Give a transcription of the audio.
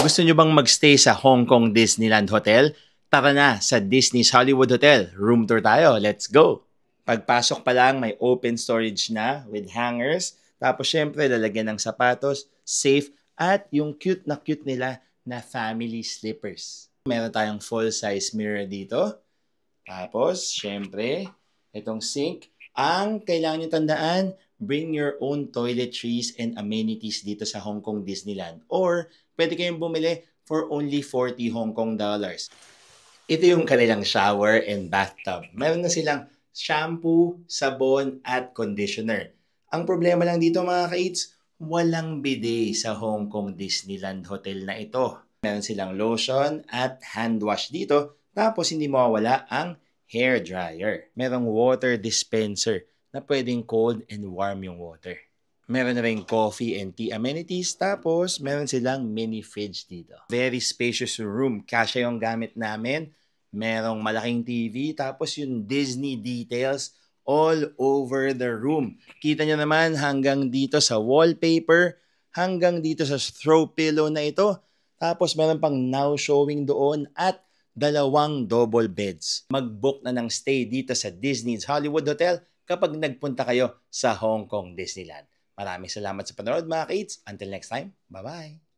Gusto nyo bang magstay sa Hong Kong Disneyland Hotel? Tara na sa Disney's Hollywood Hotel. Room tour tayo. Let's go! Pagpasok pa lang, may open storage na with hangers. Tapos syempre, lalagyan ng sapatos, safe, at yung cute nila na family slippers. Meron tayong full-size mirror dito. Tapos, syempre, itong sink. Ang kailangan nyo tandaan, bring your own toiletries and amenities dito sa Hong Kong Disneyland. Or, pwede kayong bumili for only 40 Hong Kong dollars. Ito yung kanilang shower and bathtub. Meron na silang shampoo, sabon, at conditioner. Ang problema lang dito mga ka-eats, walang bidet sa Hong Kong Disneyland Hotel na ito. Meron silang lotion at hand wash dito, tapos hindi mawawala ang hair dryer. Merong water dispenser na pwedeng cold and warm yung water. Meron na rin coffee and tea amenities, tapos meron silang mini fridge dito. Very spacious room, kasya yung gamit namin. Merong malaking TV, tapos yung Disney details all over the room. Kita nyo naman hanggang dito sa wallpaper, hanggang dito sa throw pillow na ito. Tapos meron pang now showing doon at 2 double beds. Mag-book na ng stay dito sa Disney's Hollywood Hotel kapag nagpunta kayo sa Hong Kong Disneyland. Maraming salamat sa panonood mga kids. Until next time, bye-bye!